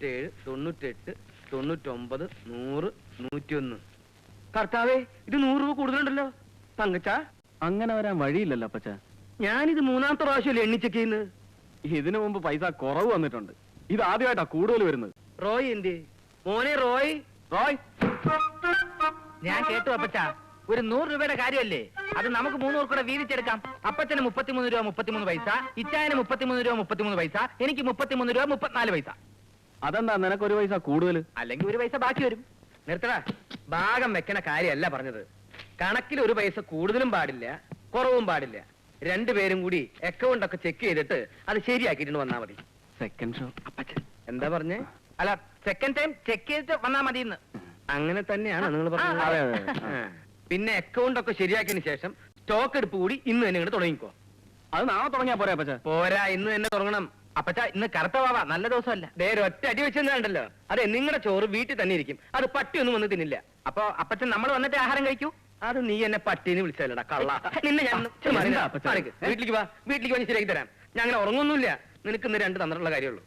98, 99, 100, 101. കർത്താവേ, ഇത് 100 രൂപ കൂടുതലുണ്ടല്ലോ. തങ്കച്ച, അങ്ങനെ വരാൻ വഴിയില്ലല്ലോ അപ്പച്ച. ഞാനിത് 3ാമത്തെ പ്രാവശ്യമല്ലേ എണ്ണി ചെക്ക് ചെയ്യുന്നത്. ഇതിനു മുമ്പ് പൈസ കുറവ് വന്നിട്ടുണ്ട്. ഇത് ആദ്യമായിട്ടാ കൂടുതൽ വരുന്നത്. റോയ് എന്തേ? മോനെ റോയ്. റോയ്, ഞാൻ കേട്ടു അപ്പച്ച. ഒരു 100 രൂപയുടെ കാര്യമല്ലേ? അത് നമുക്ക് 3 പേർ കൂടെ വീതിച്ചെടുക്കാം. അപ്പച്ചന് 33 രൂപ 33 പൈസ, ഇച്ചായന് 33 രൂപ 33 പൈസ, എനിക്ക് 33 രൂപ 34 പൈസ. അതെന്താ നിനക്കൊരു പൈസ കൂടുതൽ? അല്ലെങ്കിൽ 1 പൈസ ബാക്കി വരും. നിർത്തടാ. ഭാഗം വെക്കണ കാര്യമല്ല പറഞ്ഞത്. കണക്കിൽ 1 പൈസ കൂടുതലും പാടില്ല, കുറവും പാടില്ല. രണ്ടുപേരും കൂടി അക്കൗണ്ട് ഒക്കെ ചെക്ക് ചെയ്തിട്ട് അത് ശരിയാക്കിയിട്ട് വന്നാ മതി. Second show. അപ്പച്ചൻ എന്താ പറഞ്ഞേ? അല്ല, സെക്കൻഡ് ടൈം ചെക്ക് ചെയ്തിട്ട് വന്നാ മതി. അങ്ങനെ തന്നെയാണ് നിങ്ങൾ പറഞ്ഞത്. അതെ, അതെ. പിന്നെ അക്കൗണ്ട് ഒക്കെ ശരിയാക്കിയതിന് ശേഷം സ്റ്റോക്ക് എടുപ്പ് കൂടി ഇന്ന് തന്നെ ഇങ്ങോട്ട് തുടങ്ങിക്കോ. അത് നാളെ തുടങ്ങിയാ പോരാ അപ്പച്ച? പോരാ, ഇന്ന് തന്നെ തുടങ്ങണം. അപ്പച്ച, ഇന്ന് കറുത്ത വാവ, നല്ല ദിവസമല്ല. ഒറ്റ അടി വെച്ചെന്നുണ്ടല്ലോ. അതെ, നിങ്ങളുടെ ചോറ് വീട്ടിൽ തന്നെ ഇരിക്കും. അത് പട്ടിയൊന്നും വന്ന് തിന്നില്ല. അപ്പൊ അപ്പച്ചൻ നമ്മൾ വന്നിട്ട് ആഹാരം കഴിക്കൂ. അത് നീ എന്നെ പട്ടീന്ന് വിളിച്ചല്ലടാ കള്ള. നിന്നെ ഞാൻ വീട്ടിലേക്ക് വാ, വീട്ടിലേക്ക് വന്ന് ശരിയാക്കി തരാം. ഞാൻ അങ്ങനെ ഉറങ്ങൊന്നുമില്ല. നിനക്ക് ഇന്ന് 2 തന്നിട്ടുള്ള കാര്യമുള്ളൂ.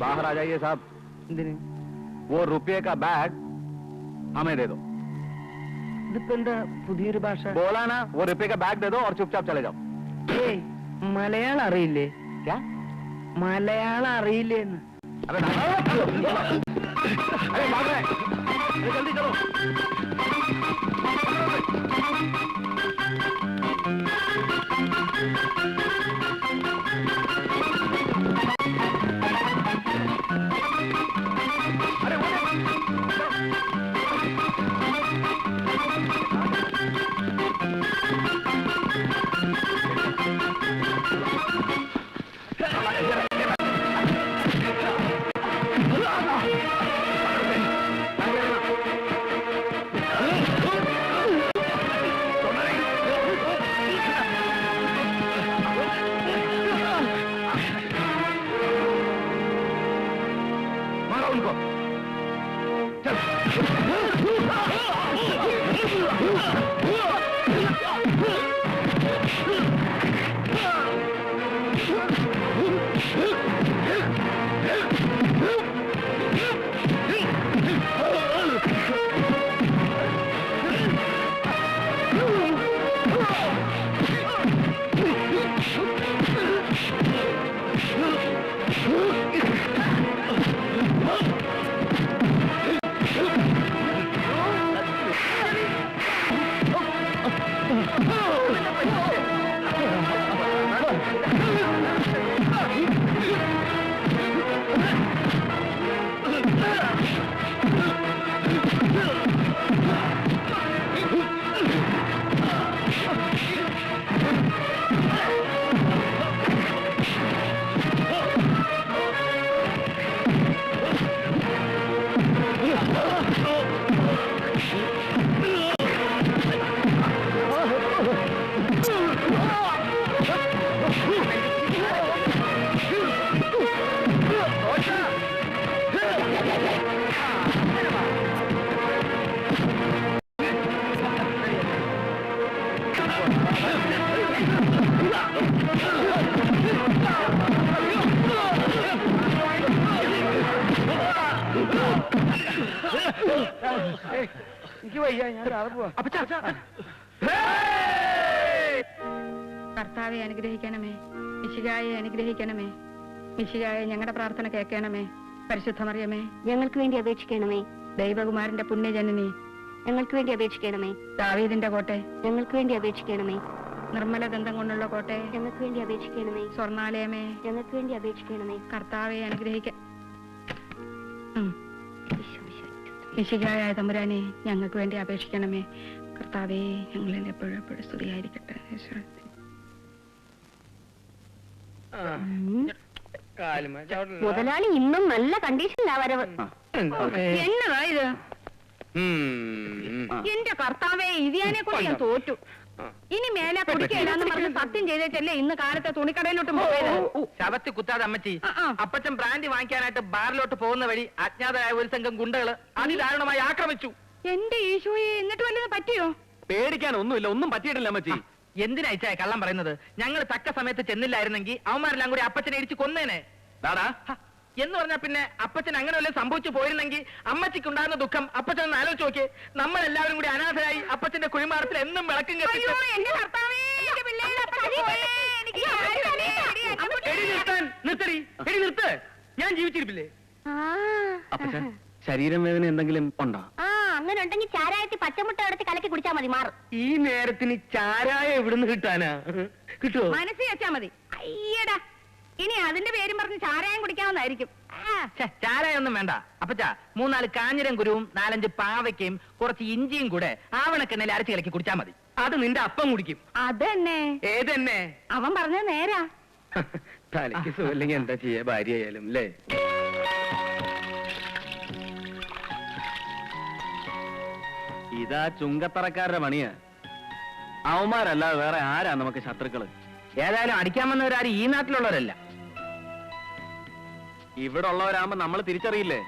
बाहर आ जाइए साहब. वो रुपये का बैग हमें दे दो. ഇതിപ്പോ എന്താ പുതിയൊരു ഭാഷ? बोला ना, वो रुपये का बैग दे दो और चुपचाप चले जाओ. ഏയ്, മലയാളം അറിയില്ലേ? क्या? മലയാളം അറിയില്ലേന്ന്? अरे भाग रहे. अरे जल्दी चलो. കർത്താവെ അനുഗ്രഹിക്കണമേ, മിശിഹായെ അനുഗ്രഹിക്കണമേ, മിശിഹായെ ഞങ്ങളുടെ പ്രാർത്ഥന കേൾക്കണമേ, പരിശുദ്ധമറിയമേ, ഞങ്ങൾക്ക് വേണ്ടി അപേക്ഷിക്കണമേ. ദൈവകുമാരന്റെ പുണ്യജനനി, ഞങ്ങൾക്ക് വേണ്ടി അപേക്ഷിക്കണമേ. ദാവീദിന്റെ കോട്ടെ, ഞങ്ങൾക്ക് വേണ്ടി അപേക്ഷിക്കണമേ. നിർമ്മല ദന്തം കൊണ്ടുള്ള കോട്ടെ, ഞങ്ങൾക്ക് വേണ്ടി അപേക്ഷിക്കണമേ. സ്വർണാലയമേ, ഞങ്ങൾക്ക് വേണ്ടി അപേക്ഷിക്കണമേ. കർത്താവെ അനുഗ്രഹിക്ക. മിശിഹായായ തമ്പുരാനെ, ഞങ്ങൾക്ക് വേണ്ടി അപേക്ഷിക്കണമേ. കർത്താവെ, ഞങ്ങളിൽ എപ്പോഴും എപ്പോഴും സ്തുതിയായിരിക്കട്ടെ. മുതലാളി ഇന്നും നല്ല കണ്ടീഷനിലാ വരവ്. എന്നതാ ഇത്? എന്റെ കർത്താവെ, ഇതിയാനെ കൊണ്ട് ഞാൻ തോറ്റു. ഇനി മേലെ കുടിക്കില്ലാന്ന് പറഞ്ഞ് സത്യം ചെയ്തേച്ചല്ലേ ഇന്ന് കാലത്തെ തുണിക്കടയിലോട്ട് പോയത്. ശവത്തി കുത്താതെ അമ്മച്ചി. അപ്പച്ചൻ ബ്രാൻഡി വാങ്ങിക്കാനായിട്ട് ബാറിലോട്ട് പോകുന്ന വഴി അജ്ഞാതരായ ഒരു സംഘം ഗുണ്ടകള് അതിദാരുണമായി ആക്രമിച്ചു. എന്റെ ഈശോയെ, എന്നിട്ട് വല്ലതും പറ്റിയോ? പേടിക്കാൻ ഒന്നുമില്ല, ഒന്നും പറ്റിയിട്ടില്ല അമ്മച്ചി. എന്തിനയച്ചായ കള്ളം പറയുന്നത്? ഞങ്ങൾ തക്ക സമയത്ത് ചെന്നില്ലായിരുന്നെങ്കിൽ അവന്മാരെല്ലാം കൂടി അപ്പച്ചനെ ഇടിച്ച് കൊന്നേനെ. ദാടാ, എന്ന് പറഞ്ഞാ പിന്നെ അപ്പച്ചൻ അങ്ങനെ വല്ലതും സംഭവിച്ചു പോയിരുന്നെങ്കിൽ അമ്മച്ചിക്ക് ഉണ്ടാകുന്ന ദുഃഖം അപ്പച്ചൻ ഒന്ന് ആലോചിച്ച് നോക്കിയേ. നമ്മളെല്ലാവരും കൂടി അനാഥരായി അപ്പച്ചന്റെ കുഴിമാടത്തിൽ എന്നും വിളക്കും കത്തിച്ച്. എന്റെ കർത്താവേ, എന്റെ പിള്ളേരുടെ എടി നിർത്താൻ, നിർത്തടി, എടി നിർത്ത്. ഞാൻ ജീവിച്ചിരിപ്പില്ലേ? അപ്പച്ചൻ ശരീരം വേദന എന്തെങ്കിലും ഉണ്ടോ? അങ്ങനെ ഉണ്ടെങ്കിൽ ചാരായത്തിൽ പച്ചമുട്ട എടുത്ത് കലക്കി കുടിച്ചാൽ മതി, മാറും. ഈ നേരത്തിന് ചാരായ എവിടുന്ന് കിട്ടാനാ? കിട്ടുമോ? മനസ്സിൽ വെച്ചാ മതി. അയ്യടാ, ഇനി അതിന്റെ പേരും പറഞ്ഞ് ചാരായം കുടിക്കാവുന്നതായിരിക്കും. ചാരായൊന്നും വേണ്ട അപ്പച്ചാ. 3-4 കാഞ്ഞിരം കുരുവും 4-5 പാവയ്ക്കയും കുറച്ച് ഇഞ്ചിയും കൂടെ ആവണക്കെണ്ണയിൽ അരച്ച് കലക്കി കുടിച്ചാൽ മതി. അത് നിന്റെ അപ്പം കുടിക്കും. അതന്നെ ഏതെന്നെ? അവൻ പറഞ്ഞത് നേരാ. തലയ്ക്ക് സുഖമില്ലെങ്കിൽ എന്താ ചെയ്യാ, ഭാര്യ ആയാലും അല്ലേ? ഇതാ ചുങ്കത്തറക്കാരുടെ പണിയാ. അവന്മാരല്ലാതെ വേറെ ആരാ നമുക്ക് ശത്രുക്കള്? ഏതായാലും അടിക്കാൻ വന്നവരാരും ഈ നാട്ടിലുള്ളവരല്ല. ഇവിടെ ഉള്ളവരാകുമ്പോ നമ്മൾ തിരിച്ചറിയില്ലേ?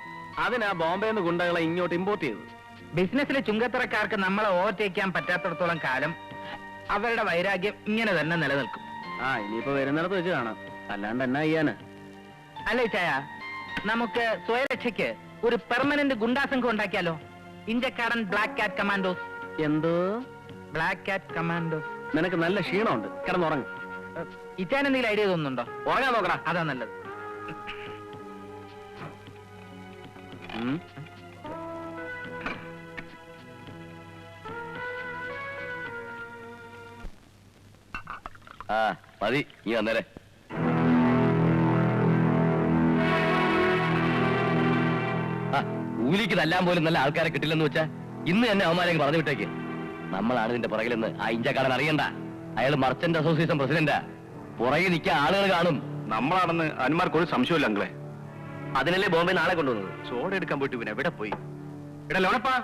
അതിനാ ബോംബെന്ന് ഗുണ്ടകളെ ഇങ്ങോട്ട് ഇമ്പോർട്ട് ചെയ്തത്. ബിസിനസ്സിലെ ചുങ്കത്തറക്കാർക്ക് നമ്മളെ ഓവർടേക്ക് ചെയ്യാൻ പറ്റാത്തടത്തോളം കാലം അവരുടെ വൈരാഗ്യം ഇങ്ങനെ തന്നെ നിലനിൽക്കും. ഇനിയിപ്പോ വരുന്നിടത്ത് വെച്ച് കാണാം, അല്ലാണ്ട് എന്നാ ചെയ്യാന്? അല്ലേ ചായ, നമുക്ക് സ്വയരക്ഷയ്ക്ക് ഒരു പെർമനന്റ് ഗുണ്ടാസംഘം ഉണ്ടാക്കിയാലോ? Inchakkadan black cat commandos. എന്തോ ബ്ലാക്ക് കാറ്റ് കമാൻഡോസ്? നിനക്ക് നല്ല ക്ഷീണമുണ്ട്, കിടന്നുറങ്ങ്. ഇറ്റാൻ എന്തെങ്കിലും ഐഡിയ തോന്നുന്നുണ്ടോ? ഉറങ്ങാൻ നോക്കടാ. അതാ നല്ലത്. മതി, നീ വന്നേരെ. കൂലിക്ക് തല്ലാൻ പോലും നല്ല ആൾക്കാരെ കിട്ടില്ലെന്ന് വെച്ചാ ഇന്ന് തന്നെ അവന്മാരെ പറഞ്ഞു വിട്ടേക്ക്. നമ്മളാണ് ഇതിന്റെ പുറകിലെന്ന് ആ ഇഞ്ചക്കാരൻ അറിയണ്ട. അയാൾ മർച്ചന്റ് അസോസിയേഷൻ പ്രസിഡന്റാ. പുറകെ നിൽക്കാൻ ആളുകൾ കാണും. നമ്മളാണെന്ന് അനുമാർക്ക് ഒരു സംശയമില്ല അങ്ങളെ. അതിനല്ലേ ബോംബെ നാളെ കൊണ്ടുവന്നത്. സോഡ എടുക്കാൻ പോയിട്ട് പിന്നെ എവിടെ പോയി? എടാ ലോനപ്പാ,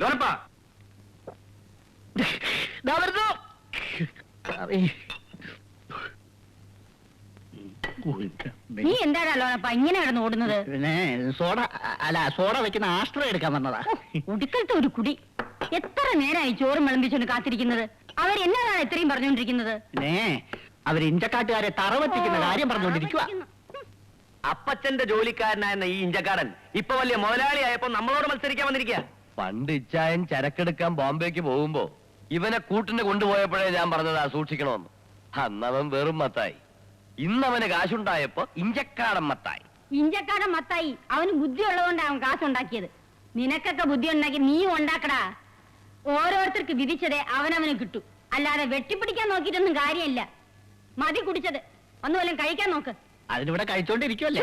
ലോനപ്പാ, നീ എന്താടാ ലോനപ്പ ഇങ്ങനെ കിടന്ന് ഓടുന്നത്? സോഡ വെക്കുന്ന ആസ്ട്രോ എടുക്കാൻ വന്നതാ. ഉടുക്കലത്തെ ഒരു കുടി. എത്ര നേരമായി ചോറും വിളമ്പിച്ചോണ്ട് കാത്തിരിക്കുന്നത്? അവരെന്നതാണ് ഇത്രയും പറഞ്ഞുകൊണ്ടിരിക്കുന്നത്? അവര് ഇഞ്ചക്കാട്ടുകാരെ തറവെത്തിക്കുന്ന കാര്യം പറഞ്ഞുകൊണ്ടിരിക്കുക. അപ്പച്ചന്റെ ജോലിക്കാരനായിരുന്ന ഈ ഇഞ്ചക്കാരൻ ഇപ്പൊ വലിയ മുതലാളിയായപ്പോ നമ്മളോട് മത്സരിക്കാൻ വന്നിരിക്കുക. പണ്ട് ഇച്ചായൻ ചരക്കെടുക്കാൻ ബോംബേക്ക് പോകുമ്പോ ഇവനെ കൂട്ടിന് കൊണ്ടുപോയപ്പോഴേ ഞാൻ പറഞ്ഞതാ സൂക്ഷിക്കണമെന്ന്. അന്നവൻ വെറും മത്തായി. ഇന്നവന് കാശുണ്ടായപ്പോ ഇഞ്ചക്കാടൻ മത്തായി. ഇഞ്ചക്കാടൻ മത്തായി. അവന് ബുദ്ധി ഉള്ളതുകൊണ്ടാണ് അവൻ കാശുണ്ടാക്കിയത്. നിനക്കൊക്കെ ബുദ്ധി ഉണ്ടാക്കി നീ ഉണ്ടാക്കടാ. ഓരോരുത്തർക്ക് വിധിച്ചതേ അവനവന് കിട്ടൂ. അല്ലാതെ വെട്ടിപ്പിടിക്കാൻ നോക്കിയിട്ടൊന്നും കാര്യമില്ല. മതി കുടിച്ചത്. ഒന്നുമല്ല കഴിക്കാൻ നോക്ക്. അതിനിവിടെ കഴിച്ചോണ്ടിരിക്കുവല്ലേ?